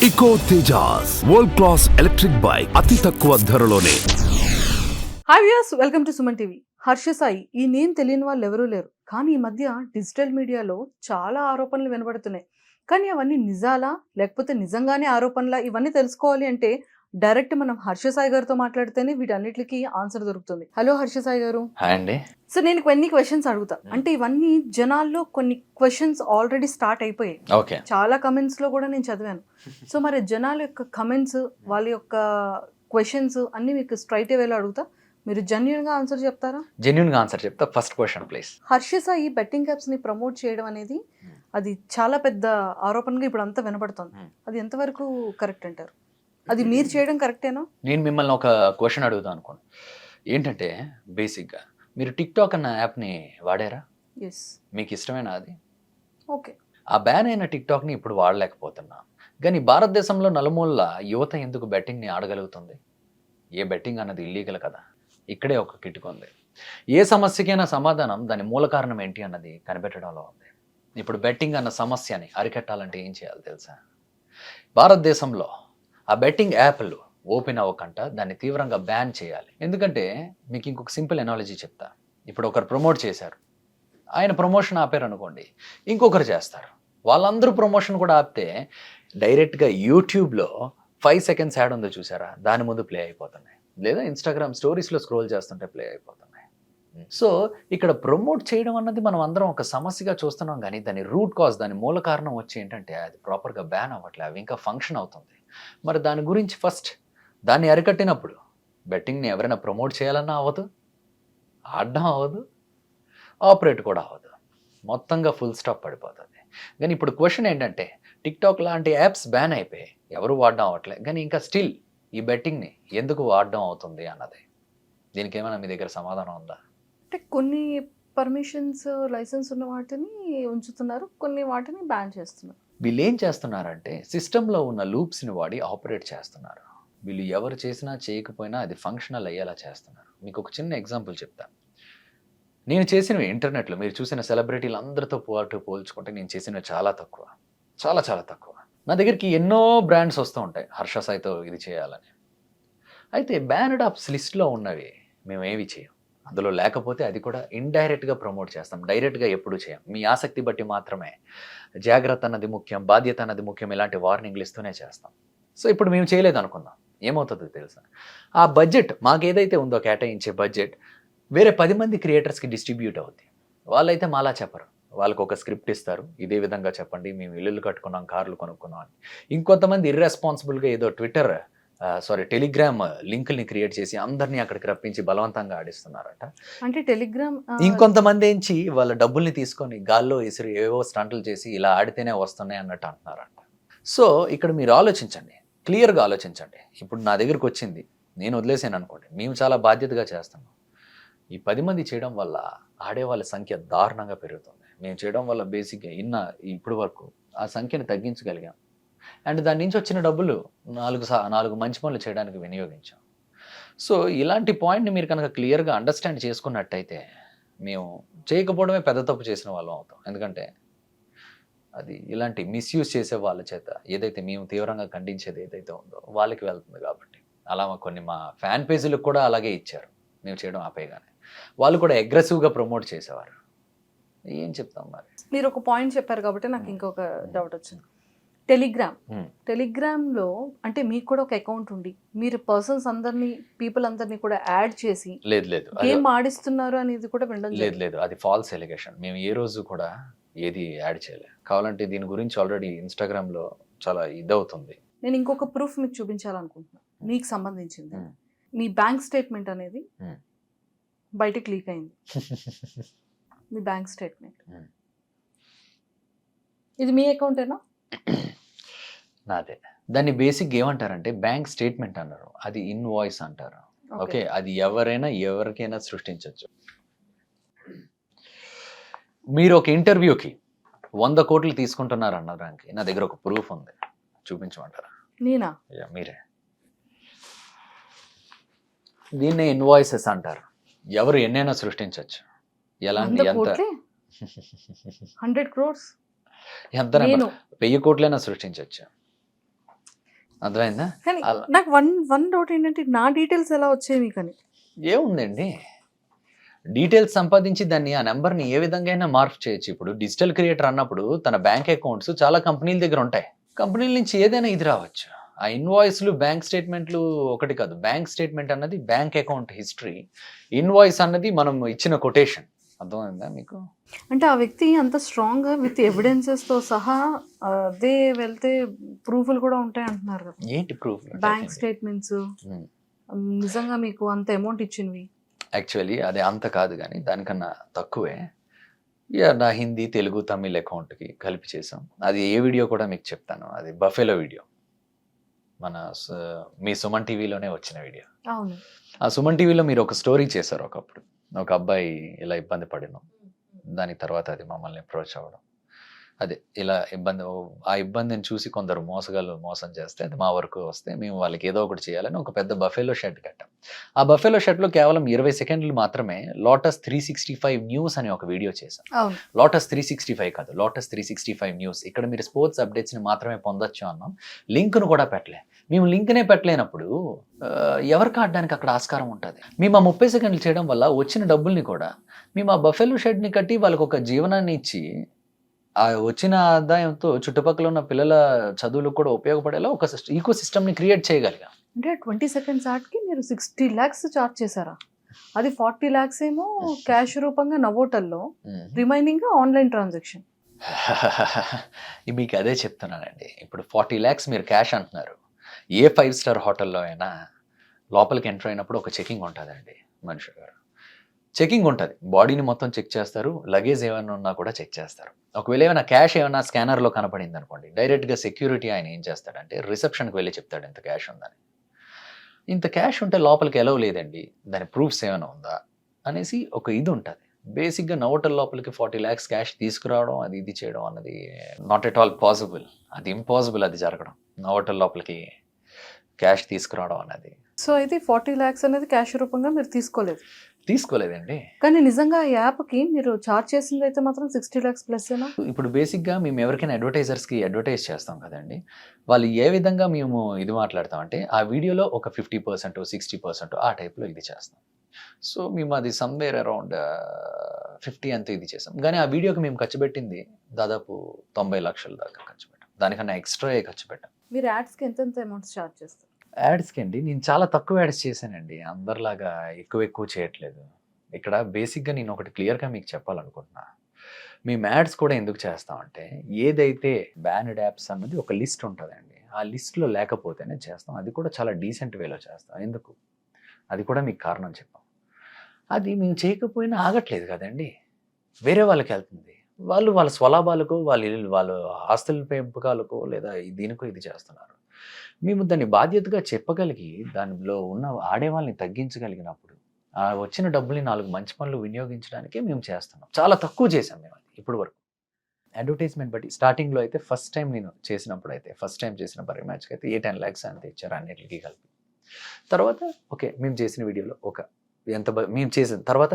Eco Tejas world class electric bike అతి తక్కువ ధరలోనే. Hi viewers, welcome to Suman TV. Harsha Sai ఈ నేమ్ తెలియని వాళ్ళు ఎవరూ లేరు. కానీ ఈ మధ్య డిజిటల్ మీడియాలో చాలా ఆరోపణలు వినబడుతున్నాయి. కానీ అవన్నీ నిజాలా లేకపోతే నిజంగానే ఆరోపణలా, ఇవన్నీ తెలుసుకోవాలి అంటే డైరెక్ట్ మనం హర్ష సాయి గారితో మాట్లాడితేనే వీటన్నిటికీ ఆన్సర్ దొరుకుతుంది. హలో హర్ష సాయి గారు. హాయ్ అండి. సో నేను కొన్ని క్వశ్చన్స్ అడుగుతా. అంటే ఇవన్నీ జనాల్లో కొన్ని క్వశ్చన్స్ ఆల్రెడీ స్టార్ట్ అయిపోయాయి. ఓకే. చాలా కమెంట్స్ లో కూడా నేను చదివాను. సో మరి జనాల యొక్క కమెంట్స్, వాళ్ళ యొక్క క్వశ్చన్స్ అన్ని మీకు స్ట్రైట్ వేలో అడుగుతా. మీరు జెన్యూన్ గా ఆన్సర్ చెప్తారా? జెన్యూన్ గా ఆన్సర్ చెప్తా. First question please. Harsha Sai betting apps ని ప్రమోట్ చేయడం అనేది అది చాలా పెద్ద ఆరోపణగా ఇప్పుడు అంతా వినపడుతుంది. అది ఎంతవరకు కరెక్ట్ అంటారు? అది మీరు చేయడం కరెక్టేనా? నేను మిమ్మల్ని ఒక క్వశ్చన్ అడుగుతాను అనుకోండి. ఏంటంటే బేసిక్గా మీరు టిక్ టాక్ అన్న యాప్ని వాడారా? ఎస్. మీకు ఇష్టమేనా అది? ఓకే. ఆ బ్యాన్ అయిన టిక్ టాక్ని ఇప్పుడు వాడలేకపోతున్నాం. కానీ భారతదేశంలో నలుమూలల యువత ఎందుకు బెట్టింగ్ని ఆడగలుగుతుంది? ఏ బెట్టింగ్ అన్నది ఇల్లీగల్ కదా. ఇక్కడే ఒక కిటుకు ఉంది. ఏ సమస్యకైనా సమాధానం దాని మూల కారణం ఏంటి అన్నది కనిపెట్టడంలో ఉంది. ఇప్పుడు బెట్టింగ్ అన్న సమస్యని అరికట్టాలంటే ఏం చేయాలి తెలుసా? భారతదేశంలో ఆ బెట్టింగ్ యాప్లు ఓపెన్ అవ్వకుండా దాన్ని తీవ్రంగా బ్యాన్ చేయాలి. ఎందుకంటే మీకు ఇంకొక సింపుల్ ఎనాలజీ చెప్తా. ఇప్పుడు ఒకరు ప్రమోట్ చేశారు, ఆయన ప్రమోషన్ ఆపారు అనుకోండి, ఇంకొకరు చేస్తారు. వాళ్ళందరూ ప్రమోషన్ కూడా ఆపితే డైరెక్ట్గా యూట్యూబ్లో 5 seconds యాడ్ ఉందో చూసారా, దాని ముందు ప్లే అయిపోతున్నాయి. లేదా ఇన్స్టాగ్రామ్ స్టోరీస్లో స్క్రోల్ చేస్తుంటే ప్లే అయిపోతున్నాయి. సో ఇక్కడ ప్రమోట్ చేయడం అన్నది మనం అందరం ఒక సమస్యగా చూస్తున్నాం. కానీ దాని రూట్ కాజ్, దాని మూల కారణం వచ్చి ఏంటంటే అది ప్రాపర్గా బ్యాన్ అవ్వట్లే, అవి ఇంకా ఫంక్షన్ అవుతుంది. మరి దాని గురించి ఫస్ట్ దాన్ని అరికట్టినప్పుడు బెట్టింగ్ని ఎవరైనా ప్రమోట్ చేయాలన్నా అవ్వదు, ఆడడం అవ్వదు, ఆపరేట్ కూడా అవ్వదు. మొత్తంగా ఫుల్ స్టాప్ పడిపోతుంది. కానీ ఇప్పుడు క్వశ్చన్ ఏంటంటే టిక్ టాక్ లాంటి యాప్స్ బ్యాన్ అయిపోయాయి, ఎవరు వాడడం అవ్వట్లే. కానీ ఇంకా స్టిల్ ఈ బెట్టింగ్ని ఎందుకు వాడడం అవుతుంది అన్నది, దీనికి ఏమైనా మీ దగ్గర సమాధానం ఉందా? అంటే కొన్ని పర్మిషన్స్, లైసెన్స్ ఉన్న వాటిని ఉంచుతున్నారు, కొన్ని వాటిని బ్యాన్ చేస్తున్నారు. వీళ్ళు ఏం చేస్తున్నారంటే సిస్టంలో ఉన్న లూప్స్ని వాడి ఆపరేట్ చేస్తున్నారు. వీళ్ళు ఎవరు చేసినా చేయకపోయినా అది ఫంక్షనల్ అయ్యేలా చేస్తున్నారు. మీకు ఒక చిన్న ఎగ్జాంపుల్ చెప్తాను. నేను చేసినవి ఇంటర్నెట్లో మీరు చూసిన సెలబ్రిటీలు అందరితో పోల్చుకుంటే నేను చేసినవి చాలా తక్కువ, చాలా చాలా తక్కువ. నా దగ్గరికి ఎన్నో బ్రాండ్స్ వస్తూ ఉంటాయి హర్ష సాయితో ఇది చేయాలని. అయితే బ్యానడ్ ఆప్స్ లిస్ట్లో ఉన్నవి మేము ఏవి చేయం. అందులో లేకపోతే అది కూడా ఇండైరెక్ట్గా ప్రమోట్ చేస్తాం, డైరెక్ట్గా ఎప్పుడు చేయం. మీ ఆసక్తి బట్టి మాత్రమే. జాగ్రత్త అన్నది ముఖ్యం, బాధ్యత అన్నది ముఖ్యం, ఇలాంటి వార్నింగ్లు ఇస్తూనే చేస్తాం. సో ఇప్పుడు మేము చేయలేదు అనుకుందాం, ఏమవుతుందో తెలుసా? ఆ బడ్జెట్ మాకు ఏదైతే ఉందో కేటాయించే బడ్జెట్ వేరే 10 మంది క్రియేటర్స్కి డిస్ట్రిబ్యూట్ అవుద్ది. వాళ్ళైతే మాలా చెప్పరు. వాళ్ళకు ఒక స్క్రిప్ట్ ఇస్తారు, ఇదే విధంగా చెప్పండి, మేము ఇల్లులు కట్టుకున్నాం, కార్లు కొనుక్కున్నాం అని. ఇంకొంతమంది ఇర్రెస్పాన్సిబుల్గా ఏదో టెలిగ్రామ్ లింకుల్ని క్రియేట్ చేసి అందరినీ అక్కడికి రప్పించి బలవంతంగా ఆడిస్తున్నారట. అంటే టెలిగ్రామ్ ఇంకొంతమంది ఏంచి వాళ్ళ డబ్బుల్ని తీసుకొని గాల్లో ఇసురు ఏవో స్టంట్లు చేసి ఇలా ఆడితేనే వస్తున్నాయి అన్నట్టు అంటున్నారంట. సో ఇక్కడ మీరు ఆలోచించండి, క్లియర్గా ఆలోచించండి. ఇప్పుడు నా దగ్గరికి వచ్చింది, నేను వదిలేసాను అనుకోండి, మేము చాలా బాధ్యతగా చేస్తున్నాం. ఈ 10 మంది చేయడం వల్ల ఆడేవాళ్ళ సంఖ్య దారుణంగా పెరుగుతుంది. మేము చేయడం వల్ల బేసిక్గా ఇప్పుడు వరకు ఆ సంఖ్యను తగ్గించగలిగాం. అండ్ దాని నుంచి వచ్చిన డబ్బులు 4 మంచి పనులు చేయడానికి వినియోగించాం. సో ఇలాంటి పాయింట్ని మీరు కనుక క్లియర్గా అండర్స్టాండ్ చేసుకున్నట్టయితే మేము చేయకపోవడమే పెద్ద తప్పు చేసిన వాళ్ళం అవుతాం. ఎందుకంటే అది ఇలాంటి మిస్యూజ్ చేసే వాళ్ళ చేత ఏదైతే మేము తీవ్రంగా ఖండించేది ఏదైతే ఉందో వాళ్ళకి వెళ్తుంది. కాబట్టి అలా మా ఫ్యాన్ పేజీలకు కూడా అలాగే ఇచ్చారు. మేము చేయడం ఆపేయగానే వాళ్ళు కూడా అగ్రెసివ్గా ప్రమోట్ చేసేవారు. ఏం చెప్తాం మరి? మీరు ఒక పాయింట్ చెప్పారు కాబట్టి నాకు ఇంకొక డౌట్ వచ్చింది. టెలిగ్రామ్లో అంటే మీకు కూడా ఒక అకౌంట్ ఉండి మీరు పీపుల్ అందరినీ కూడా యాడ్ చేసి లేదు గేమ్ ఆడిస్తున్నారు అనేది కూడా వినడం లేదు. అది ఫాల్స్ ఎలిగేషన్. మేము ఏ రోజు కూడా ఏది యాడ్ చేయలేదు. కావాలంటే దీని గురించి ఆల్రెడీ ఇన్స్టాగ్రామ్లో చాలా ఇదవుతుంది. నేను ఇంకొక ప్రూఫ్ మీకు చూపించాలనుకుంటున్నాను, మీకు సంబంధించింది. మీ బ్యాంక్ స్టేట్మెంట్ అనేది బయటకు లీక్ అయింది. మీ బ్యాంక్ స్టేట్మెంట్ ఇది మీ అకౌంటేనా? నాదే. దాన్ని బేసిక్ ఏమంటారంటే బ్యాంక్ స్టేట్మెంట్ అన్నారు, అది ఇన్వాయిస్ అంటారు. ఓకే, అది ఎవరికైనా సృష్టించవచ్చు. మీరు ఒక ఇంటర్వ్యూకి 100 కోట్లు తీసుకుంటున్నారు అన్నదానికి నా దగ్గర ఒక ప్రూఫ్ ఉంది, చూపించమంటారా? నేనా? మీరే. దీన్నే ఇన్వాయిసెస్ అంటారు. ఎవరు ఎన్నైనా సృష్టించవచ్చు. ఎలాంటి 100 crores ఎంత 1000 కోట్లైనా సృష్టించవచ్చు. అర్థమైందా? కానీ అలా నాకు వన్ డౌట్ ఏంటంటే నా డీటెయిల్స్ ఎలా వచ్చాయి మీకని? ఏముందండి, డీటెయిల్స్ సంపాదించి దాన్ని ఆ నెంబర్ని ఏ విధంగా అయినా మార్పు చేయొచ్చు. ఇప్పుడు డిజిటల్ క్రియేటర్ అన్నప్పుడు తన బ్యాంక్ అకౌంట్స్ చాలా కంపెనీల దగ్గర ఉంటాయి. కంపెనీల నుంచి ఏదైనా ఇది రావచ్చు. ఆ ఇన్వాయిస్లు బ్యాంక్ స్టేట్మెంట్లు ఒకటి కాదు. బ్యాంక్ స్టేట్మెంట్ అన్నది బ్యాంక్ అకౌంట్ హిస్టరీ, ఇన్వాయిస్ అన్నది మనం ఇచ్చిన కొటేషన్. అర్థమైందా మీకు? అంటే ఆ వ్యక్తి అంత స్ట్రాంగ్‌గా విత్ ఎవిడెన్సెస్‌తో సహా అదే వెళ్తే ప్రూఫ్‌లు కూడా ఉంటాయి అంటున్నారు కదా! ఏంటి ప్రూఫ్? బ్యాంక్ స్టేట్మెంట్స్ నిజంగా మీకు అంత అమౌంట్ ఇచ్చినవి. యాక్చువల్లీ అది అంత కాదు కానీ దానికన్నా తక్కువే. యాహ్! నా హిందీ, తెలుగు, తమిళ్ అకౌంట్‌కి కలిపి చేసాం. అది ఏ వీడియో కూడా మీకు చెప్తాను. అది బఫెలో వీడియో. మన మీ సుమన్ టీవీలోనే వచ్చిన వీడియో. అవును. ఆ సుమన్ టీవీలో మీరు ఒక స్టోరీ చేశారు ఒకప్పుడు. ఒక అబ్బాయి ఇలా ఇబ్బంది పడినాం. దాని తర్వాత అది మమ్మల్ని అప్రోచ్ అవ్వడం. అదే ఇలా ఆ ఇబ్బందిని చూసి కొందరు మోసగాళ్ళు మోసం చేస్తే అది మా వరకు వస్తే మేము వాళ్ళకి ఏదో ఒకటి చేయాలని ఒక పెద్ద బఫెలో షెడ్ కట్టాం. ఆ బఫెలో షెడ్‌లో కేవలం 20 సెకండ్లు మాత్రమే లోటస్ 365 న్యూస్ అనే ఒక వీడియో చేశాం. అవును. లోటస్ 365 కాదు, లోటస్ 365 న్యూస్. ఇక్కడ మీరు స్పోర్ట్స్ అప్డేట్స్‌ని మాత్రమే పొందొచ్చు అన్నాం. లింక్‌ను కూడా పెట్టలే. మేము లింక్‌నే పెట్టలేనప్పుడు ఎవరికి ఆడడానికి అక్కడ ఆస్కారం ఉంటది? మేము ఆ 30 సెకండ్లు చేయడం వల్ల వచ్చిన డబ్బుల్ని కూడా మేము ఆ బఫెలో షెడ్‌ని కట్టి వాళ్ళకొక జీవనాన్ని ఇచ్చి ఆ వచ్చిన ఆదాయంతో చుట్టుపక్కల ఉన్న పిల్లల చదువులకు కూడా ఉపయోగపడేలా ఒక ఈకో సిస్టమ్‌ని క్రియేట్ చేయగలిగాం. అంటే 20 సెకండ్స్ ఆట్‌కి మీరు 60 లాక్స్ చార్జ్ చేశారా? అది 40 లాక్స్ ఏమో క్యాష్ రూపంగా నవోటల్లో, రిమైనింగ్ ఆన్‌లైన్ ట్రాన్సాక్షన్. మీకు అదే చెప్తున్నానండి. ఇప్పుడు 40 లాక్స్ మీరు క్యాష్ అంటున్నారు. ఏ 5 స్టార్ హోటల్‌లో అయినా లోపలికి ఎంటర్ అయినప్పుడు ఒక చెకింగ్ ఉంటదండి మనిషి గారు. చెకింగ్ ఉంటది. బాడీని మొత్తం చెక్ చేస్తారు. లగేజ్ ఏమైనా ఉన్నా కూడా చెక్ చేస్తారు. ఒకవేళ ఏమైనా క్యాష్ ఏమైనా స్కానర్‌లో కనపడిందనుకోండి, డైరెక్ట్‌గా సెక్యూరిటీ ఆయన ఏం చేస్తాడంటే రిసెప్షన్‌కి వెళ్లి చెప్తాడు ఇంత క్యాష్ ఉందని. ఇంత క్యాష్ ఉంటే లోపలికి ఎలవ్ లేదండి. దాని ప్రూఫ్స్ ఏమైనా ఉందా అనేసి ఒక ఇది ఉంటది. బేసిక్‌గా నవోటల్ లోపలికి 40 లాక్స్ క్యాష్ తీసుకురావడం అది ఇది చేయడం అన్నది నాట్ ఎట్ ఆల్ పాసిబుల్. అది ఇంపాసిబుల్ అది జరగడం. నవోటల్ లోపలికి క్యాష్ తీసుకురావడం అన్నది. సో అయితే 40 లాక్స్ అనేది క్యాష్ రూపంగా మీరు తీసుకోలేదు. తీసుకోలేదండి. కానీ నిజంగా ఆ యాప్‌కి మీరు చార్జ్ చేసిందైతే మాత్రం 60 లాక్స్ ప్లస్సేనా? ఇప్పుడు బేసిక్‌గా మేము ఎవరికైనా అడ్వర్టైజర్స్‌కి అడ్వర్టైజ్ చేస్తాం కదండీ! వాళ్ళు ఏ విధంగా మేము ఇది మాట్లాడతామంటే, ఆ వీడియోలో ఒక 50%, 60% ఆ టైప్‌లో ఇది చేస్తాం. సో, మేము అది సమ్‌వేర్ అరౌండ్ 50 అంతే ఇది చేసాం. కానీ ఆ వీడియోకి మేము ఖర్చు పెట్టింది దాదాపు 90 లక్షల దాకా ఖర్చు పెట్టాం. దానికన్నా ఎక్స్‌ట్రాయే ఖర్చు పెట్టాం. మీరు యాడ్స్‌కి ఎంతెంత అమౌంట్స్ చార్జ్ చేస్తారు? యాడ్స్‌కి అండి నేను చాలా తక్కువ యాడ్స్ చేశానండి. అందరిలాగా ఎక్కువ చేయట్లేదు. ఇక్కడ బేసిక్‌గా నేను ఒకటి క్లియర్‌గా మీకు చెప్పాలనుకుంటున్నా. మేము యాడ్స్ కూడా ఎందుకు చేస్తామంటే, ఏదైతే బ్యాన్డ్ యాప్స్ అన్నది ఒక లిస్ట్ ఉంటదండి. ఆ లిస్ట్‌లో లేకపోతేనే చేస్తాం. అది కూడా చాలా డీసెంట్ వేలో చేస్తాం. ఎందుకు? అది కూడా మీకు కారణం చెప్పాం. అది మేము చేయకపోయినా ఆగట్లేదు కదండీ! వేరే వాళ్ళకెళ్తుంది. వాళ్ళు వాళ్ళ స్వలాభాలకో, వాళ్ళ ఆస్తుల పెంపకాలకో లేదా దీనికో ఇది చేస్తున్నారు. మేము దాన్ని బాధ్యతగా చెప్పగలిగి, దానిలో ఉన్న ఆడేవాళ్ళని తగ్గించగలిగినప్పుడు, ఆ వచ్చిన డబ్బుల్ని 4 మంచి పనులు వినియోగించడానికే మేము చేస్తున్నాం. చాలా తక్కువ చేశాం మేము అది ఇప్పటి వరకు. అడ్వర్టైజ్‌మెంట్ బట్టి స్టార్టింగ్‌లో అయితే ఫస్ట్ టైమ్ నేను చేసినప్పుడైతే, ఫస్ట్ టైమ్ చేసిన బర్రె మ్యాచ్‌కైతే 10 లాక్స్ అంతే ఇచ్చారు అన్నిట్లికి కలిపి. తర్వాత ఓకే. మేము చేసిన వీడియోలో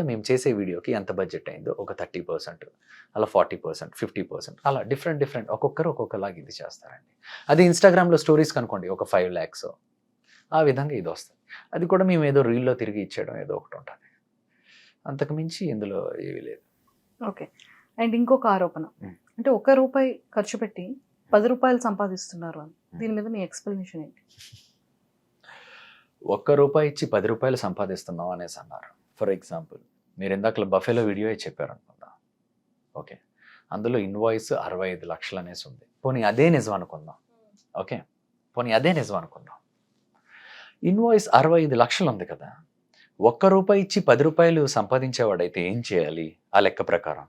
మేము చేసే వీడియోకి ఎంత బడ్జెట్ అయిందో ఒక 30%, అలా 40%, 50% అలా డిఫరెంట్ ఒక్కొక్కరు ఒక్కొక్కలాగా ఇది చేస్తారండి. అది ఇన్‌స్టాగ్రామ్‌లో స్టోరీస్ కనుకోండి ఒక 5 లాక్స్ ఆ విధంగా ఇది వస్తది. అది కూడా మేము ఏదో రీల్‌లో తిరిగి ఇచ్చేయడం ఏదో ఒకటి ఉంటది. అంతకు మించి ఇందులో ఏమీ లేదు. ఓకే. అండ్ ఇంకొక ఆరోపణ. అంటే రూపాయి ఖర్చు పెట్టి రూ. 10 సంపాదిస్తున్నారు అని. దీని మీద మీ ఎక్స్‌ప్లనేషన్ ఏంటి? రూపాయి ఇచ్చి రూ. 10 సంపాదిస్తున్నాం అనేసి అన్నారు. ఫర్ ఎగ్జాంపుల్ మీరు ఇందాకల బఫెలో వీడియోయే చెప్పారనుకుందాం. ఓకే. అందులో ఇన్వాయిస్ 65 లక్షలు అనేసి ఉంది. పోనీ అదే నిజం అనుకుందాం. ఓకే. పోనీ అదే నిజం అనుకుందాం. ఇన్వాయిస్ 65 లక్షలు ఉంది కదా! రూపాయి ఇచ్చి రూ. 10 సంపాదించేవాడైతే ఏం చేయాలి? ఆ లెక్క ప్రకారం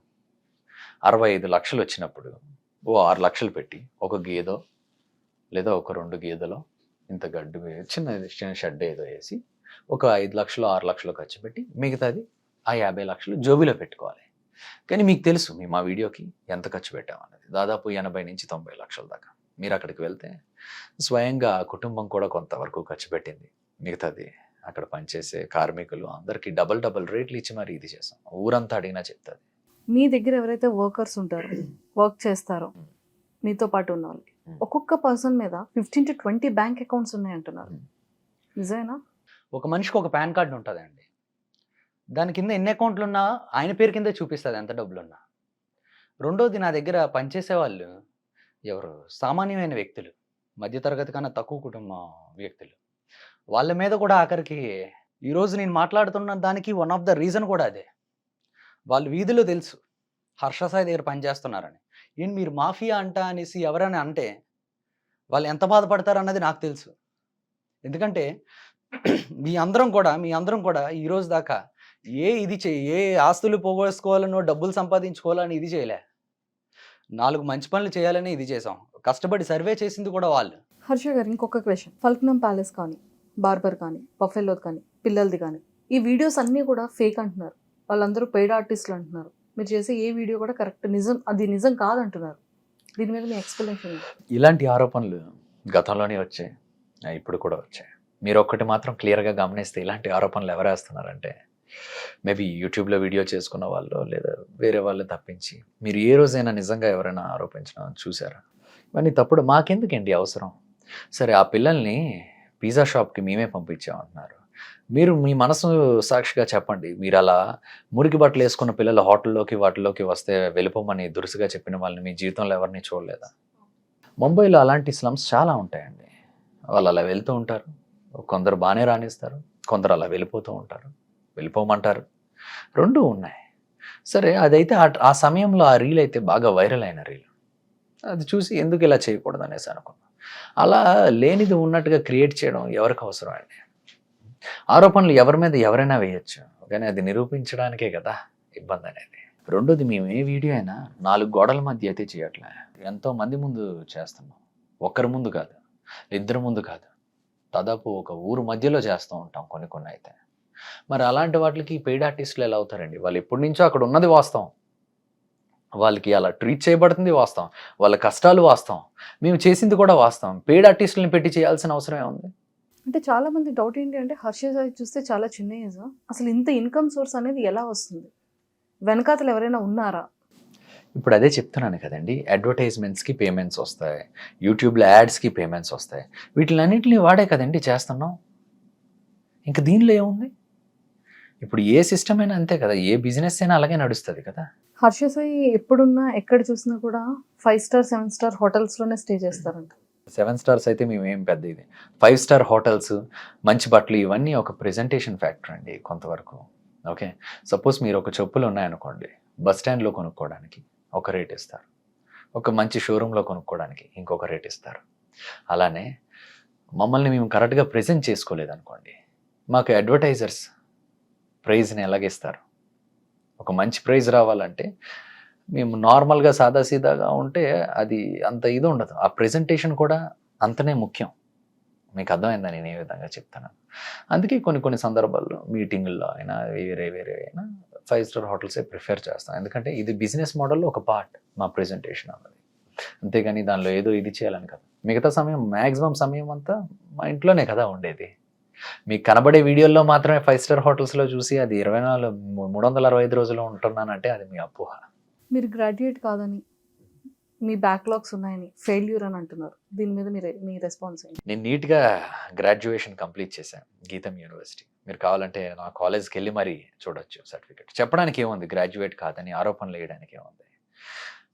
65 లక్షలు వచ్చినప్పుడు 6 లక్షలు పెట్టి ఒక గేదో లేదా ఒక 2 గేదెలో ఇంత గడ్డి చిన్న షెడ్ ఏదో వేసి ఒక 5 లక్షలు 6 లక్షలు ఖర్చు పెట్టి మిగతాది ఆ 50 లక్షలు జోబిలో పెట్టుకోవాలి. కానీ మీకు తెలుసు మేము ఆ వీడియోకి ఎంత ఖర్చు పెట్టామన్నది. దాదాపు 80-90 లక్షల దాకా. మీరు అక్కడికి వెళ్తే స్వయంగా ఆ కుటుంబం కూడా కొంతవరకు ఖర్చు పెట్టింది. మిగతాది అక్కడ పనిచేసే కార్మికులు అందరికీ డబుల్ రేట్లు ఇచ్చి మరి ఇది చేసాం. ఊరంతా అడిగినా చెప్తుంది. మీ దగ్గర ఎవరైతే వర్కర్స్ ఉంటారో, వర్క్ చేస్తారో మీతో పాటు ఉన్న వాళ్ళకి ఒక్కొక్క పర్సన్ మీద 15 to 20 బ్యాంక్ అకౌంట్స్ ఉన్నాయి అంటున్నారు. నిజమేనా? ఒక మనిషికి ఒక పాన్ కార్డు ఉంటుందండి. దాని కింద ఎన్ని అకౌంట్లు ఉన్నా ఆయన పేరు కింద చూపిస్తుంది ఎంత డబ్బులున్నా. రెండోది, నా దగ్గర పనిచేసే వాళ్ళు ఎవరు సామాన్యమైన వ్యక్తులు, మధ్యతరగతి కన్నా తక్కువ కుటుంబం వ్యక్తులు, వాళ్ళ మీద కూడా ఆఖరికి ఈరోజు నేను మాట్లాడుతున్న దానికి వన్ ఆఫ్ ద రీజన్ కూడా అదే. వాళ్ళు వీధిలో తెలుసు హర్ష సాయి దగ్గర పనిచేస్తున్నారని. ఏంటి మీరు మాఫియా అంట అనేసి ఎవరైనా అంటే వాళ్ళు ఎంత బాధపడతారు అన్నది నాకు తెలుసు. ఎందుకంటే మీ అందరం కూడా ఈ రోజు దాకా ఏ ఆస్తులు పోగొట్టుకోవాలనో డబ్బులు సంపాదించుకోవాలని ఇది చేయలే. 4 మంచి పనులు చేయాలని ఇది చేసాం. కష్టపడి సర్వే చేసింది కూడా వాళ్ళు. హర్ష గారు, ఇంకొక క్వశ్చన్. ఫల్క్నమ్ ప్యాలెస్ కానీ, బార్బర్ కానీ, బఫెలో కానీ, పిల్లలది కానీ, ఈ వీడియోస్ అన్నీ కూడా ఫేక్ అంటున్నారు. వాళ్ళందరూ పెయిడ్ ఆర్టిస్టులు అంటున్నారు. మీరు చేసే ఏ వీడియో కూడా కరెక్ట్ నిజం అది నిజం కాదంటున్నారు. దీని మీద మీ ఎక్స్ప్లెనేషన్ ఏంటి? ఇలాంటి ఆరోపణలు గతంలోనే వచ్చాయి, ఇప్పుడు కూడా వచ్చాయి. మీరు ఒక్కటి మాత్రం క్లియర్గా గమనిస్తే ఇలాంటి ఆరోపణలు ఎవరు వేస్తున్నారంటే మేబీ యూట్యూబ్లో వీడియో చేసుకున్న వాళ్ళు లేదా వేరే వాళ్ళు తప్పించి మీరు ఏ రోజైనా నిజంగా ఎవరైనా ఆరోపించడం చూసారా? ఇవన్నీ తప్పుడు. మాకెందుకండి అవసరం? సరే, ఆ పిల్లల్ని పిజ్జా షాప్కి మేమే పంపించామంటున్నారు. మీరు మీ మనసు సాక్షిగా చెప్పండి, మీరు అలా మురికి బట్టలు వేసుకున్న పిల్లలు వాటిల్లోకి వస్తే వెళ్ళిపోమని దురుసుగా చెప్పిన వాళ్ళని మీ జీవితంలో ఎవరిని చూడలేదా? ముంబైలో అలాంటి స్లమ్స్ చాలా ఉంటాయండి. వాళ్ళు అలా వెళ్తూ ఉంటారు, కొందరు బాగానే రాణిస్తారు, కొందరు అలా వెళ్ళిపోతూ ఉంటారు, వెళ్ళిపోమంటారు. రెండూ ఉన్నాయి. సరే, అదైతే ఆ సమయంలో ఆ రీల్ అయితే బాగా వైరల్ అయిన రీల్. అది చూసి ఎందుకు ఇలా చేయకూడదు అనేసి అనుకున్నాను. అలా లేనిది ఉన్నట్టుగా క్రియేట్ చేయడం ఎవరికి అవసరం అండి? ఆరోపణలు ఎవరి మీద ఎవరైనా వేయచ్చు, కానీ అది నిరూపించడానికే కదా ఇబ్బంది అనేది. రెండోది, మేము ఏ వీడియో అయినా 4 గోడల మధ్య అయితే చేయట్లే. ఎంతో మంది ముందు చేస్తున్నాం. ఒక్కరి ముందు కాదు, ఇద్దరు ముందు కాదు, దాదాపు ఒక ఊరు మధ్యలో చేస్తూ ఉంటాం కొన్ని అయితే. మరి అలాంటి వాటికి పెయిడ్ ఆర్టిస్టులు ఎలా అవుతారండి? వాళ్ళు ఎప్పటి నుంచో అక్కడ ఉన్నది వాస్తవం, వాళ్ళకి అలా ట్రీట్ చేయబడుతుంది వాస్తవం, వాళ్ళ కష్టాలు వాస్తవం, మేము చేసింది కూడా వాస్తవం. పెయిడ్ ఆర్టిస్టులను పెట్టి చేయాల్సిన అవసరం ఏముంది? అంటే చాలా మంది డౌట్ ఏంటి అంటే, హర్ష సాయి చూస్తే చాలా చిన్న ఏజ్, అసలు ఇంత ఇన్కమ్ సోర్స్ అనేది ఎలా వస్తుంది? వెనకాతలు ఎవరైనా ఉన్నారా? ఇప్పుడు అదే చెప్తున్నాను కదండి, అడ్వర్టైజ్మెంట్స్కి పేమెంట్స్ వస్తాయి, యూట్యూబ్లో యాడ్స్కి పేమెంట్స్ వస్తాయి. వీటిలన్నింటినీ వాడే కదండి చేస్తున్నాం. ఇంకా దీనిలో ఏముంది? ఇప్పుడు ఏ సిస్టమ్ అయినా అంతే కదా, ఏ బిజినెస్ అయినా అలాగే నడుస్తుంది కదా. హర్ష సాయి ఎప్పుడున్నా ఎక్కడ చూసినా కూడా 5 స్టార్ 7 స్టార్ హోటల్స్లోనే స్టే చేస్తారంట. 7 స్టార్స్ అయితే మేము ఏం పెద్ద ఇది. 5 స్టార్ హోటల్స్, మంచి బట్టలు, ఇవన్నీ ఒక ప్రెజెంటేషన్ ఫ్యాక్టర్ అండి కొంతవరకు. ఓకే, సపోజ్ మీరు ఒక చెప్పులు ఉన్నాయనుకోండి, బస్ స్టాండ్లో కొనుక్కోవడానికి ఒక రేట్ ఇస్తారు, ఒక మంచి షోరూంలో కొనుక్కోవడానికి ఇంకొక రేట్ ఇస్తారు. అలానే మమ్మల్ని మేము కరెక్ట్గా ప్రెజెంట్ చేసుకోలేదనుకోండి, మాకు అడ్వర్టైజర్స్ ప్రైజ్ని ఎలాగిస్తారు? ఒక మంచి ప్రైజ్ రావాలంటే మేము నార్మల్గా సాదాసీదాగా ఉంటే అది అంత ఇది ఉండదు. ఆ ప్రెజెంటేషన్ కూడా అంతనే ముఖ్యం. మీకు అర్థమైందా నేను ఏ విధంగా చెప్తాను? అందుకే కొన్ని సందర్భాల్లో మీటింగుల్లో అయినా వేరే అయినా 5 స్టార్ హోటల్సే ప్రిఫర్ చేస్తాం. ఎందుకంటే ఇది బిజినెస్ మోడల్లో ఒక పార్ట్ మా ప్రెజెంటేషన్ అన్నది. అంతేగాని దానిలో ఏదో ఇది చేయాలని కదా. మిగతా సమయం, మ్యాక్సిమం సమయం అంతా మా ఇంట్లోనే కదా ఉండేది. మీకు కనబడే వీడియోల్లో మాత్రమే 5 స్టార్ హోటల్స్లో చూసి అది 365 రోజులు ఉంటున్నానంటే అది మీ అపోహ. మీరు గ్రాడ్యుయేట్ కాదని, మీ బ్యాక్లాగ్స్ ఉన్నాయని, ఫెయిల్యూర్ అని అంటున్నారు. దీని మీద మీ రెస్పాన్స్ ఏంటి? నేను నీట్గా గ్రాడ్యుయేషన్ కంప్లీట్ చేశాను గీతం యూనివర్సిటీ. మీరు కావాలంటే నా కాలేజ్కి వెళ్ళి మరీ చూడొచ్చు సర్టిఫికెట్. చెప్పడానికి ఏముంది, గ్రాడ్యుయేట్ కాదని ఆరోపణలు వేయడానికి ఏముంది?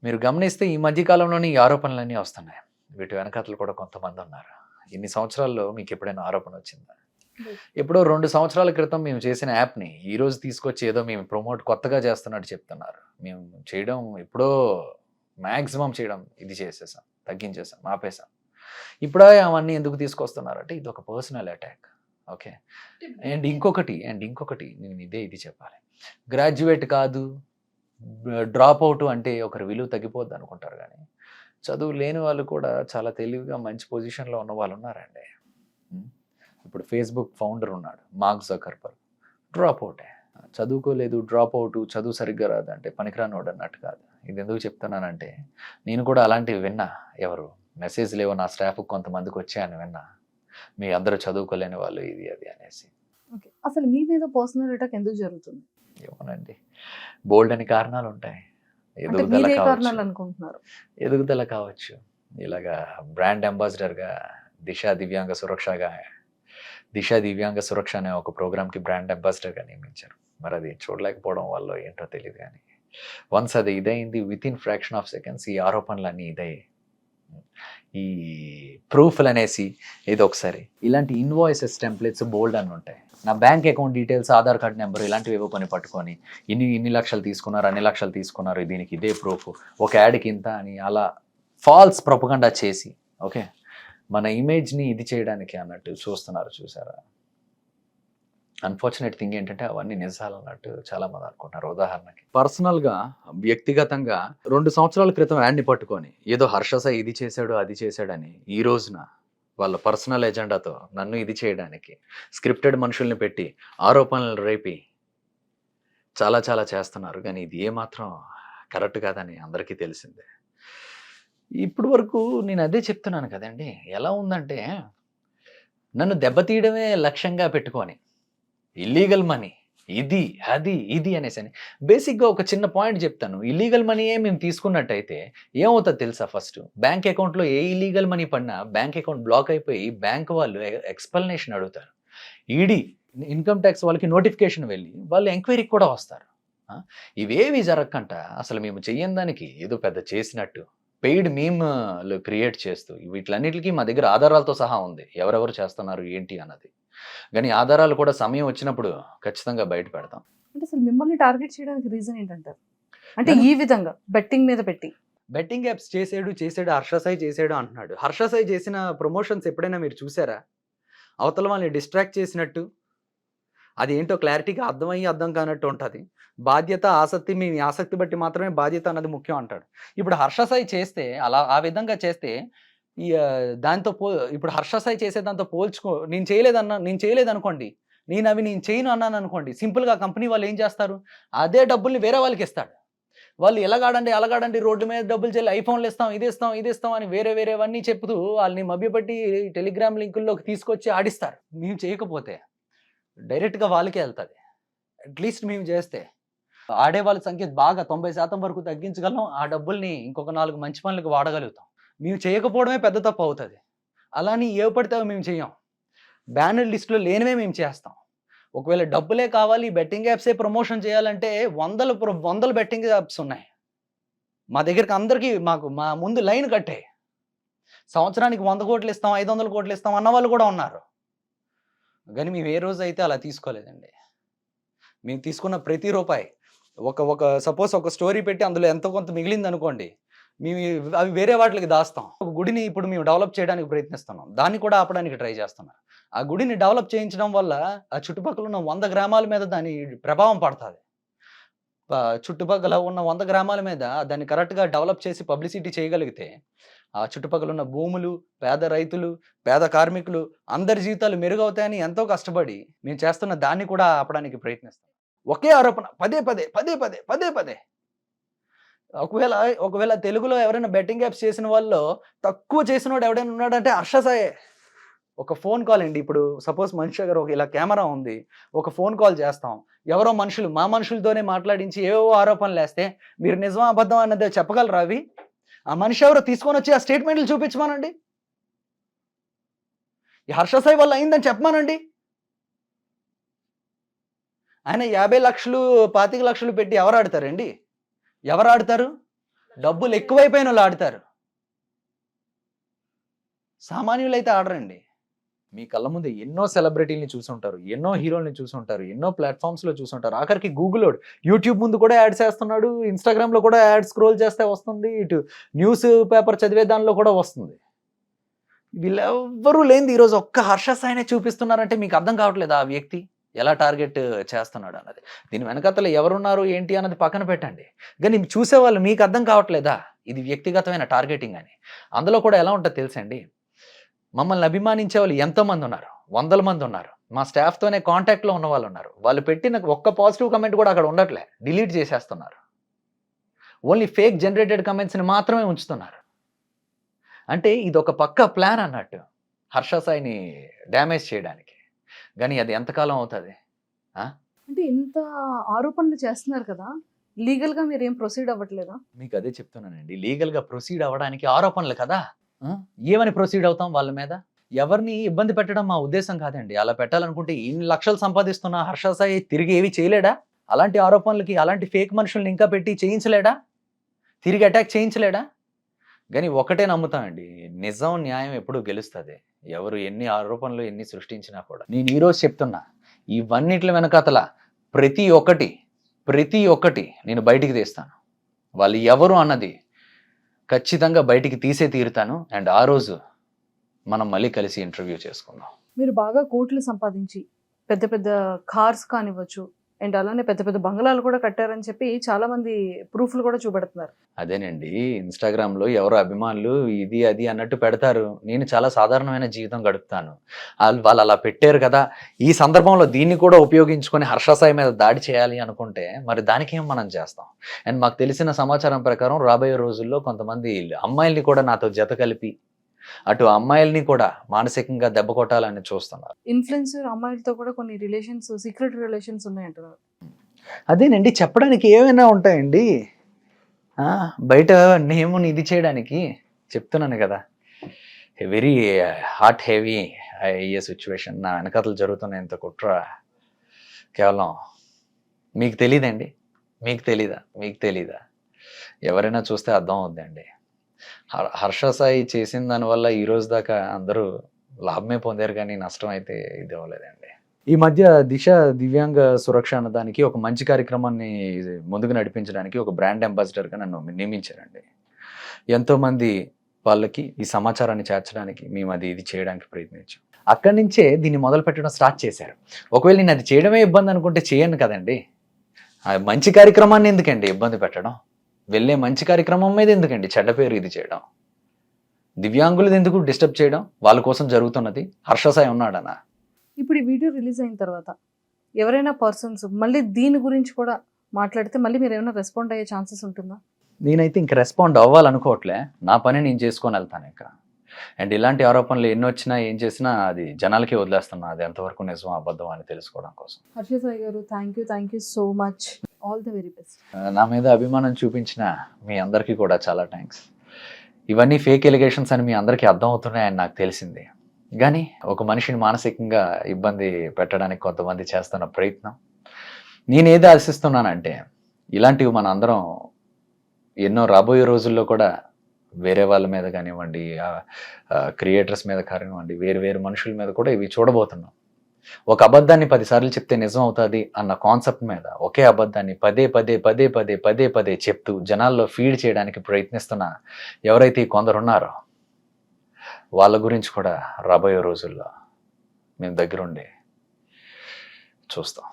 మీరు గమనిస్తే ఈ మధ్యకాలంలోనే ఈ ఆరోపణలన్నీ వస్తున్నాయి. వీటి వెనకాతలు కూడా కొంతమంది ఉన్నారు. ఇన్ని సంవత్సరాల్లో మీకు ఎప్పుడైనా ఆరోపణ వచ్చిందా? ఎప్పుడో 2 సంవత్సరాల క్రితం మేము చేసిన యాప్ని ఈరోజు తీసుకొచ్చి ఏదో మేము కొత్తగా చేస్తున్నట్టు చెప్తున్నారు. మేము చేయడం ఎప్పుడో మ్యాక్సిమం చేయడం ఇది చేసేసాం, తగ్గించేసాం, ఆపేసాం. ఇప్పుడే అవన్నీ ఎందుకు తీసుకొస్తున్నారంటే ఇది ఒక పర్సనల్ అటాక్. ఓకే, అండ్ ఇంకొకటి నేను ఇది చెప్పాలి. గ్రాడ్యుయేట్ కాదు, డ్రాప్ అవుట్ అంటే ఒకరి విలువ తగ్గిపోద్ది అనుకుంటారు, కానీ చదువు లేని వాళ్ళు కూడా చాలా తెలివిగా మంచి పొజిషన్లో ఉన్న వాళ్ళు ఉన్నారండి. ఇప్పుడు ఫేస్బుక్ ఫౌండర్ ఉన్నాడు, మార్క్ జకర్బర్గ్, డ్రాప్ అవుటే. చదువుకోలేదు, డ్రాప్ అవుట్, చదువు సరిగ్గా రాదంటే పనికిరానోడు అన్నట్టు కాదు. ఇది ఎందుకు చెప్తున్నానంటే నేను కూడా అలాంటివి విన్నా. ఎవరు మెసేజ్ లేవో నా స్టాఫ్కి కొంతమందికి వచ్చాయని విన్నా, మీ అందరూ చదువుకోలేని వాళ్ళు ఇది అది అనేసి. ఓకే, అసలు మీ మీద పర్సనల్ అటాక్ ఎందుకు జరుగుతుంది? ఏమోనండి, బోల్డ్ అని కారణాలు ఉంటాయి. ఎదుగుదల కావచ్చు, ఇలాగా బ్రాండ్ అంబాసిడర్గా దిశ దివ్యాంగ సురక్ష అనే ఒక ప్రోగ్రామ్కి బ్రాండ్ అంబాసిడర్గా నియమించారు. మరి అది చూడలేకపోవడం వల్ల ఏంటో తెలియదు కానీ వన్స్ అది ఇదైంది, with in fraction of seconds ఈ ఆరోపణలన్నీ ఇదయ్యాయి. ఈ ప్రూఫ్లు అనేసి ఏదో ఒకసారి ఇలాంటి ఇన్వాయిసెస్ టెంప్లెట్స్ బోల్డ్ అని ఉంటాయి. నా bank account details, Aadhaar card number ఇలాంటివి ఏవో కొన్ని పట్టుకొని ఇన్ని లక్షలు తీసుకున్నారు, అన్ని లక్షలు తీసుకున్నారు, దీనికి ఇదే ప్రూఫ్, ఒక యాడ్కి ఇంత అని అలా ఫాల్స్ ప్రొపగండా చేసి ఓకే మన ఇమేజ్ని ఇది చేయడానికి అన్నట్టు చూసారా. అన్ఫార్చునేట్ థింగ్ ఏంటంటే అవన్నీ నిజాలు అన్నట్టు చాలామంది అనుకుంటున్నారు. ఉదాహరణకి పర్సనల్గా వ్యక్తిగతంగా 2 సంవత్సరాల క్రితం యాడ్ని పట్టుకొని ఏదో హర్ష సాయి ఇది చేశాడు అది చేశాడని ఈ రోజున వాళ్ళ పర్సనల్ ఎజెండాతో నన్ను ఇది చేయడానికి స్క్రిప్టెడ్ మనుషుల్ని పెట్టి ఆరోపణలు రేపి చాలా చాలా చేస్తున్నారు. కానీ ఇది ఏమాత్రం కరెక్ట్ కాదని అందరికీ తెలిసిందే. ఇప్పుడు వరకు నేను అదే చెప్తున్నాను కదండి. ఎలా ఉందంటే నన్ను దెబ్బతీయడమే లక్ష్యంగా పెట్టుకొని ఇల్లీగల్ మనీ ఇది అనేసి అని బేసిక్గా ఒక చిన్న పాయింట్ చెప్తాను. ఇల్లీగల్ మనీయే మేము తీసుకున్నట్టయితే ఏమవుతుంది తెలుసా? ఫస్ట్ బ్యాంక్ అకౌంట్లో ఏ ఇల్లీగల్ మనీ పడినా బ్యాంక్ అకౌంట్ బ్లాక్ అయిపోయి బ్యాంక్ వాళ్ళు ఎక్స్ప్లెనేషన్ అడుగుతారు. ఈడీ ఇన్కమ్ ట్యాక్స్ వాళ్ళకి నోటిఫికేషన్ వెళ్ళి వాళ్ళు ఎంక్వైరీకి కూడా వస్తారు. ఇవేవి జరగకుండా అసలు మేము చెయ్యని దానికి ఏదో పెద్ద చేసినట్టు పెయిడ్ మీమ్లు క్రియేట్ చేస్తూ వీటిలన్నిటికీ మా దగ్గర ఆధారాలతో సహా ఉంది ఎవరెవరు చేస్తున్నారు ఏంటి అన్నది. కానీ ఆధారాలు కూడా సమయం వచ్చినప్పుడు ఖచ్చితంగా బయట పెడతాం. అంటే అసలు మిమ్మల్ని టార్గెట్ చేయడానికి రీజన్ ఏంటంటారు? అంటే ఈ విధంగా బెట్టింగ్ మీద పెట్టి బెట్టింగ్ యాప్స్ చేసాడు హర్ష సాయి చేసాడు అంటున్నాడు. హర్ష సాయి చేసిన ప్రమోషన్స్ ఎప్పుడైనా మీరు చూసారా? అవతల వాళ్ళని డిస్ట్రాక్ట్ చేసినట్టు, అది ఏంటో క్లారిటీగా అర్థం కానట్టు ఉంటుంది. బాధ్యత ఆసక్తి, మీ ఆసక్తి బట్టి మాత్రమే బాధ్యత అన్నది ముఖ్యం అంటాడు. ఇప్పుడు హర్ష సాయి చేస్తే ఆ విధంగా చేస్తే ఇప్పుడు హర్ష సాయి చేసే దాంతో నేను చేయలేదు అనుకోండి, నేను చేయను అన్నాను అనుకోండి, సింపుల్గా కంపెనీ వాళ్ళు ఏం చేస్తారు, అదే డబ్బుల్ని వేరే వాళ్ళకి ఇస్తాడు. వాళ్ళు ఎలాగాడండి రోడ్డు మీద డబ్బులు చెల్లి ఐఫోన్లు ఇది ఇస్తాం అని వేరేవన్నీ చెప్తూ వాళ్ళని మభ్యపెట్టి టెలిగ్రామ్ లింకుల్లోకి తీసుకొచ్చి ఆడిస్తారు. మేము చేయకపోతే డైరెక్ట్గా వాళ్ళకే వెళ్తుంది. అట్లీస్ట్ మేము చేస్తే ఆడే వాళ్ళ సంఖ్య బాగా 90% వరకు తగ్గించగలం. ఆ డబ్బుల్ని ఇంకొక 4 మంచి పనులకు వాడగలుగుతాం. మేము చేయకపోవడమే పెద్ద తప్పు అవుతుంది. అలాని ఏ పడితే మేము చెయ్యం. బ్యానర్ లిస్టులో లేనివే మేము చేస్తాం. ఒకవేళ డబ్బులే కావాలి, బెట్టింగ్ యాప్సే ప్రమోషన్ చేయాలంటే వందల బెట్టింగ్ యాప్స్ ఉన్నాయి మా దగ్గరికి. అందరికీ మా ముందు లైన్ కట్టే సంవత్సరానికి 100 కోట్లు ఇస్తాం, 500 కోట్లు ఇస్తాం అన్న వాళ్ళు కూడా ఉన్నారు. కానీ మేము ఏ రోజు అయితే అలా తీసుకోలేదండి. మేము తీసుకున్న ప్రతి రూపాయి ఒక సపోజ్ ఒక స్టోరీ పెట్టి అందులో ఎంతో కొంత మిగిలింది అనుకోండి, మేము అవి వేరే వాటికి దాస్తాం. ఒక గుడిని ఇప్పుడు మేము డెవలప్ చేయడానికి ప్రయత్నిస్తున్నాం, దాన్ని కూడా ఆపడానికి ట్రై చేస్తున్నాం. ఆ గుడిని డెవలప్ చేయించడం వల్ల ఆ చుట్టుపక్కల ఉన్న 100 గ్రామాల మీద దాని ప్రభావం పడుతుంది. చుట్టుపక్కల ఉన్న 100 గ్రామాల మీద దాన్ని కరెక్ట్గా డెవలప్ చేసి పబ్లిసిటీ చేయగలిగితే ఆ చుట్టుపక్కల ఉన్న భూములు, పేద రైతులు, పేద కార్మికులు అందరి జీవితాలు మెరుగవుతాయని ఎంతో కష్టపడి మేము చేస్తున్న దాన్ని కూడా ఆపడానికి ప్రయత్నిస్తాం. ఒకే ఆరోపణ పదే. ఒకవేళ తెలుగులో ఎవరైనా బెట్టింగ్ యాప్స్ చేసిన వాళ్ళు తక్కువ చేసిన వాడు ఎవడైనా ఉన్నాడంటే హర్ష సాయే. ఒక ఫోన్ కాల్ అండి, ఇప్పుడు సపోజ్ మనిషి దగ్గర ఇలా కెమెరా ఉంది, ఒక ఫోన్ కాల్ చేస్తాం, ఎవరో మా మనుషులతోనే మాట్లాడించి ఏవో ఆరోపణలు వేస్తే మీరు నిజమా అబద్ధం అన్నది చెప్పగలరా? అవి ఆ మనిషి ఎవరో తీసుకొని వచ్చి ఆ స్టేట్మెంట్లు చూపించమానండి. ఈ హర్ష సాయి వల్ల అయిందని చెప్పమానండి. ఆయన 50 లక్షలు 25 లక్షలు పెట్టి ఎవరు ఆడతారండి? ఎవరు ఆడతారు? డబ్బులు ఎక్కువైపోయిన వాళ్ళు ఆడతారు. సామాన్యులు అయితే ఆడరండి. మీ కళ్ళ ముందు ఎన్నో సెలబ్రిటీలని చూసుంటారు, ఎన్నో హీరోల్ని చూసుంటారు, ఎన్నో ప్లాట్ఫామ్స్లో చూసుంటారు. ఆఖరికి గూగుల్ యూట్యూబ్ ముందు కూడా యాడ్స్ వేస్తున్నాడు, ఇన్స్టాగ్రామ్లో కూడా యాడ్ స్క్రోల్ చేస్తే వస్తుంది, ఇటు న్యూస్ పేపర్ చదివే దానిలో కూడా వస్తుంది. వీళ్ళెవ్వరూ లేనిది ఈరోజు ఒక్క హర్ష సాయినే చూపిస్తున్నారంటే మీకు అర్థం కావట్లేదు ఆ వ్యక్తి ఎలా టార్గెట్ చేస్తున్నాడు అన్నది. దీని వెనకతలు ఎవరున్నారు ఏంటి అన్నది పక్కన పెట్టండి, కానీ చూసేవాళ్ళు మీకు అర్థం కావట్లేదా ఇది వ్యక్తిగతమైన టార్గెటింగ్ అని? అందులో కూడా ఎలా ఉంటుందో తెలుసండి, మమ్మల్ని అభిమానించే వాళ్ళు ఎంతోమంది ఉన్నారు, 100 మంది ఉన్నారు. మా స్టాఫ్తోనే కాంటాక్ట్లో ఉన్న వాళ్ళు ఉన్నారు. వాళ్ళు పెట్టిన ఒక్క పాజిటివ్ కమెంట్ కూడా అక్కడ ఉండట్లే, డిలీట్ చేసేస్తున్నారు. ఓన్లీ ఫేక్ జనరేటెడ్ కమెంట్స్ని మాత్రమే ఉంచుతున్నారు. అంటే ఇది ఒక పక్కా ప్లాన్ అన్నట్టు హర్ష సాయిని డ్యామేజ్ చేయడానికి. కానీ అది ఎంతకాలం అవుతుంది? అంటే ఇంత ఆరోపణలు చేస్తున్నారు కదా, లీగల్గా మీరు ఏం ప్రొసీడ్ అవ్వట్లేదా? మీకు అదే చెప్తున్నానండి, లీగల్గా ప్రొసీడ్ అవ్వడానికి ఆరోపణలు కదా. ఏమని ప్రొసీడ్ అవుతాం వాళ్ళ మీద? ఎవరిని ఇబ్బంది పెట్టడం మా ఉద్దేశం కాదండి. అలా పెట్టాలనుకుంటే ఇన్ని లక్షలు సంపాదిస్తున్న హర్ష సాయి తిరిగి ఏవి చేయలేడా? అలాంటి ఆరోపణలకి అలాంటి ఫేక్ మనుషుల్ని ఇంకా పెట్టి చేయించలేడా? తిరిగి అటాక్ చేయించలేడా? కానీ ఒకటే నమ్ముతానండి, నిజం న్యాయం ఎప్పుడూ గెలుస్తుంది. ఎవరు ఎన్ని ఆరోపణలు ఎన్ని సృష్టించినా కూడా. నేను ఈరోజు చెప్తున్నా, ఇవన్నిటి వెనకాతల ప్రతి ఒక్కటి నేను బయటికి తీస్తాను. వాళ్ళు ఎవరు అన్నది ఖచ్చితంగా బయటికి తీసే తీరుతాను. అండ్ ఆ రోజు మనం మళ్ళీ కలిసి ఇంటర్వ్యూ చేసుకుందాం. మీరు బాగా కోట్లు సంపాదించి పెద్ద పెద్ద కార్స్ కానివ్వచ్చు అండ్ అలానే పెద్ద పెద్ద బంగళాలు కూడా కట్టారని చెప్పి చాలా మంది ప్రూఫ్లు కూడా చూపెడుతున్నారు. అదేనండి, ఇన్స్టాగ్రామ్లో ఎవరో అభిమానులు ఇది అది అన్నట్టు పెడతారు. నేను చాలా సాధారణమైన జీవితం గడుపుతాను. వాళ్ళు అలా పెట్టారు కదా, ఈ సందర్భంలో దీన్ని కూడా ఉపయోగించుకొని హర్ష సాయి మీద దాడి చేయాలి అనుకుంటే మరి దానికి ఏం మనం చేస్తాం? అండ్ మాకు తెలిసిన సమాచారం ప్రకారం రాబోయే రోజుల్లో కొంతమంది అమ్మాయిల్ని కూడా నాతో జత కలిపి అటు అమ్మాయిల్ని కూడా మానసికంగా దెబ్బ కొట్టాలని చూస్తున్నారు. ఇన్ఫ్లుయెన్సర్ అమ్మాయిలతో కూడా కొన్ని రిలేషన్స్, సీక్రెట్ రిలేషన్స్ ఉన్నాయంటున్నారు. అదేనండి, చెప్పడానికి ఏమైనా ఉంటాయండి. బయట నేముని ఇది చేయడానికి చెప్తున్నాను కదా. వెరీ హాట్ హెవీ అయ్యే సిచ్యువేషన్ నా వెనకాతలు జరుగుతున్న ఇంత కుట్ర కేవలం మీకు తెలీదండి. మీకు తెలీదా? ఎవరైనా చూస్తే అర్థం అవుద్దండి. హర్ష సాయి చేసిన దానివల్ల ఈ రోజు దాకా అందరూ లాభమే పొందారు, కానీ నష్టం అయితే ఇది అవ్వలేదండి. ఈ మధ్య దిశ దివ్యాంగ సురక్ష అన్న దానికి ఒక మంచి కార్యక్రమాన్ని ముందుకు నడిపించడానికి ఒక బ్రాండ్ అంబాసిడర్గా నన్ను నియమించారండి. ఎంతోమంది వాళ్ళకి ఈ సమాచారాన్ని చేర్చడానికి మేము ఇది చేయడానికి ప్రయత్నించాం. అక్కడి నుంచే దీన్ని మొదలు పెట్టడం స్టార్ట్ చేశారు. ఒకవేళ నేను అది చేయడమే ఇబ్బంది అనుకుంటే చేయను కదండి. మంచి కార్యక్రమాన్ని ఎందుకండి ఇబ్బంది పెట్టడం? వెళ్ళే మంచి కార్యక్రమం మీద ఎందుకండి చెడ్డ పేరు ఇది చేయడం? దివ్యాంగులది ఎందుకు డిస్టర్బ్ చేయడం? వాళ్ళ కోసం జరుగుతున్నది. హర్ష సాయి ఉన్నాడనా? ఇప్పుడు ఈ వీడియో రిలీజ్ అయిన తర్వాత ఎవరైనా పర్సన్స్ మళ్ళీ దీని గురించి కూడా మాట్లాడితే మళ్ళీ మీరు ఏమైనా రెస్పాండ్ అయ్యే ఛాన్సెస్ ఉంటుందా? నేనైతే ఇంక రెస్పాండ్ అవ్వాలనుకోవట్లే. నా పని నేను చేసుకొని వెళ్తాను ఇంకా. అండ్ ఇలాంటి ఆరోపణలు ఎన్ని వచ్చినా ఏం చేసినా అది జనాలకే వదిలేస్తున్నా. అది ఎంతవరకు నిజం అబద్ధం అని తెలుసుకోవడం కోసం. హర్ష సాయి గారు, thank you so much. All the very best. నా మీద అభిమానం చూపించిన మీ అందరికీ కూడా చాలా థ్యాంక్స్. ఇవన్నీ ఫేక్ ఎలిగేషన్స్ అని మీ అందరికీ అర్థం అవుతున్నాయని నాకు తెలిసింది. కానీ ఒక మనిషిని మానసికంగా ఇబ్బంది పెట్టడానికి కొంతమంది చేస్తున్న ప్రయత్నం, నేనేది ఆశిస్తున్నానంటే ఇలాంటివి మన అందరం ఎన్నో రాబోయే రోజుల్లో కూడా వేరే వాళ్ళ మీద కానివ్వండి, క్రియేటర్స్ మీద కానివ్వండి, వేరు మనుషుల మీద కూడా ఇవి చూడబోతున్నాం. ఒక అబద్ధాన్ని 10 సార్లు చెప్తే నిజం అవుతుంది అన్న కాన్సెప్ట్ మీద ఒకే అబద్ధాన్ని పదే చెప్తూ జనాల్లో ఫీడ్ చేయడానికి ప్రయత్నిస్తున్న ఎవరైతే కొందరున్నారో వాళ్ళ గురించి కూడా రాబోయే రోజుల్లో మేము దగ్గరుండి చూస్తాం.